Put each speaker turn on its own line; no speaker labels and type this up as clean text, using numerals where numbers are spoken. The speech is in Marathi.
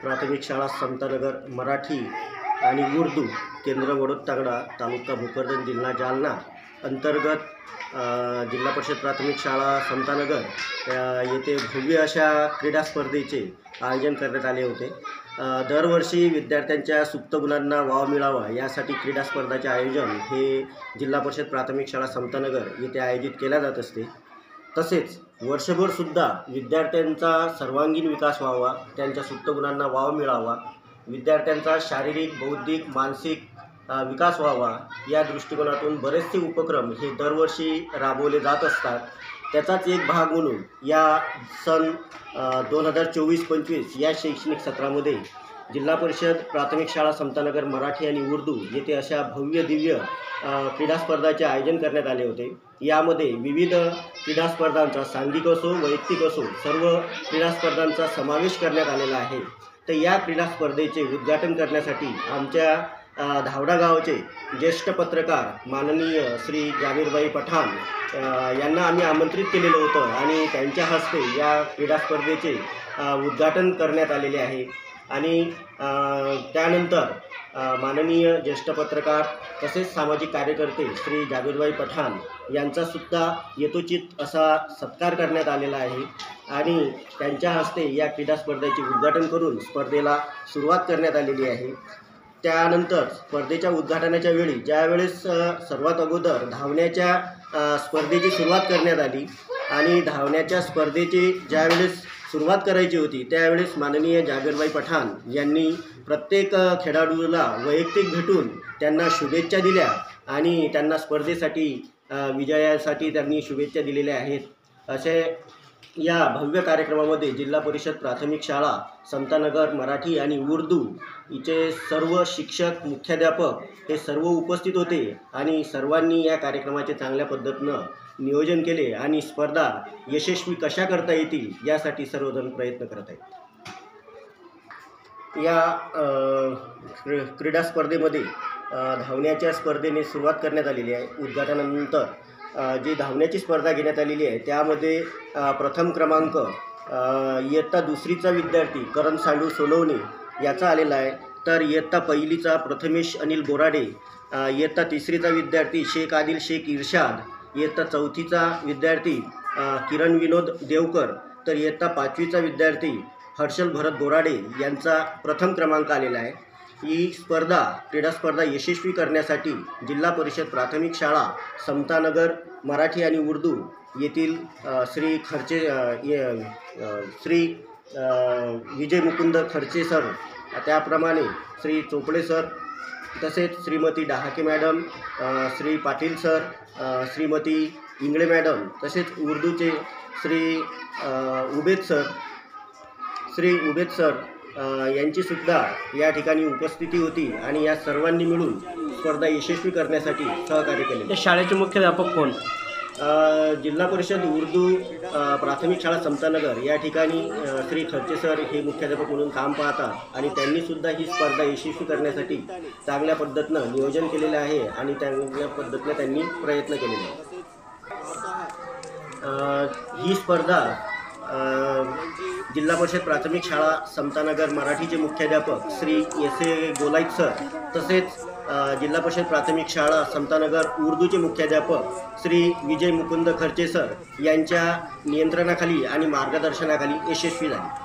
प्राथमिक शाळा समतानगर मराठी आणि उर्दू केंद्र वडोद तांगडा तालुका भोकरदन जिल्हा जालना अंतर्गत जिल्हा परिषद प्राथमिक शाळा समतानगर येथे भव्य अशा क्रीडा स्पर्धेचे आयोजन करण्यात आले होते। दरवर्षी विद्यार्थ्यांच्या सुप्त गुणांना वाव मिळावा यासाठी क्रीडा स्पर्धाचे आयोजन हे जिल्हा परिषद प्राथमिक शाळा समतानगर येथे आयोजित केले जात असते। तसेच वर्षभर सुद्धा विद्यार्थ्यांचा सर्वांगीण विकास व्हावा, त्यांच्या सुप्त गुणांना वाव मिळावा, विद्यार्थ्यांचा शारीरिक, बौद्धिक, मानसिक विकास व्हावा या दृष्टिकोनातून बरेचसे उपक्रम हे दरवर्षी राबवले जात असतात। त्याचाच एक भाग म्हणून या सन 2024-25 या शैक्षणिक सत्रामध्ये जिल्हा परिषद प्राथमिक शाळा समतानगर मराठी आणि उर्दू येथे अशा भव्य दिव्य क्रीडा स्पर्धाचे आयोजन करण्यात आले होते। यामध्ये विविध क्रीडा स्पर्धांचा सांघिक असो वैयक्तिक असो सर्व क्रीडा स्पर्धांचा समावेश करण्यात आलेला आहे। तर या क्रीडा स्पर्धेचे उद्घाटन करण्यासाठी आमच्या धावडा गावचे ज्येष्ठ पत्रकार माननीय श्री जाबीरभाई पठाण यांना आम्ही आमंत्रित केलेलं होतं आणि त्यांच्या हस्ते या क्रीडा स्पर्धेचे उद्घाटन करण्यात आलेले आहे। आणि त्यानंतर माननीय ज्येष्ठ पत्रकार तसेच सामाजिक कार्यकर्ते श्री जाबीरभाई पठाण यांचासुद्धा यथोचित असा सत्कार करण्यात आलेला आहे आणि त्यांच्या हस्ते या क्रीडा स्पर्धेचे उद्घाटन करून स्पर्धेला सुरुवात करण्यात आलेली आहे। त्यानंतर स्पर्धेच्या उद्घाटनाच्या वेळी ज्यावेळेस सर्वात अगोदर धावण्याच्या स्पर्धेची सुरुवात करण्यात आली आणि धावण्याच्या स्पर्धेची ज्यावेळेस सुरुवात करायची होती त्यावेळेस माननीय जाबीरभाई पठाण यांनी प्रत्येक खेळाडूला वैयक्तिक भेटून त्यांना शुभेच्छा दिल्या आणि त्यांना स्पर्धेसाठी विजयासाठी त्यांनी शुभेच्छा दिलेल्या आहेत। असे या भव्य कार्यक्रमामध्ये जिल्हा परिषद प्राथमिक शाळा समतानगर मराठी आणि उर्दू इथे सर्व शिक्षक मुख्याध्यापक हे सर्व उपस्थित होते आणि सर्वांनी या कार्यक्रमाचे चांगल्या पद्धतीनं नियोजन केले आणि स्पर्धा यशस्वी कशा करता येतील यासाठी सर्वजण प्रयत्न करत आहेत। या क्रीडा स्पर्धेमध्ये धावण्याच्या स्पर्धेने सुरुवात करण्यात आलेली आहे। उद्घाटनानंतर जी धावण्याची स्पर्धा घेण्यात आलेली आहे त्यामध्ये प्रथम क्रमांक इयत्ता दुसरीचा विद्यार्थी करण सांडू सोनवणे याचा आलेला आहे। तर इयत्ता पहिलीचा प्रथमेश अनिल बोराडे, इयत्ता तिसरीचा विद्यार्थी शेख आदिल शेख इर्शाद, इयत्ता चौथीचा विद्यार्थी किरण विनोद देवकर, तर इयत्ता पाचवीचा विद्यार्थी हर्षल भरत बोराडे यांचा प्रथम क्रमांक आलेला आहे। ही स्पर्धा क्रीडा स्पर्धा यशस्वी करण्यासाठी जिल्हा परिषद प्राथमिक शाळा समतानगर मराठी आणि उर्दू येथील श्री विजय मुकुंद खर्चे सर, त्याप्रमाणे श्री चोपडे सर, तसेच Shrimati Dahake madam, Shri Patil sir, Shrimati Ingle madam, तसेच उर्दूचे श्री उबेद सर यांचीसुद्धा या ठिकाणी उपस्थिती होती आणि या सर्वांनी मिळून स्पर्धा यशस्वी करण्यासाठी सहकार्य केले।
शाळेचे मुख्याध्यापक कोण?
जिल्हा परिषद उर्दू प्राथमिक शाळा समतानगर या ठिकाणी श्री खर्चे सर हे मुख्याध्यापक म्हणून काम पाहतात आणि त्यांनीसुद्धा ही स्पर्धा यशस्वी करण्यासाठी चांगल्या पद्धतीनं नियोजन केलेलं आहे आणि चांगल्या पद्धतीनं त्यांनी प्रयत्न केलेले आहे। ही स्पर्धा जिल्हा परिषद प्राथमिक शाळा समतानगर मराठीचे मुख्याध्यापक श्री S.A. गोलाईत सर, तसेच जिल्हा परिषद प्राथमिक शाळा समतानगर उर्दूचे मुख्याध्यापक श्री विजय मुकुंद खर्चे सर यांच्या नियंत्रणाखाली आणि मार्गदर्शनाखाली यशस्वी झाली।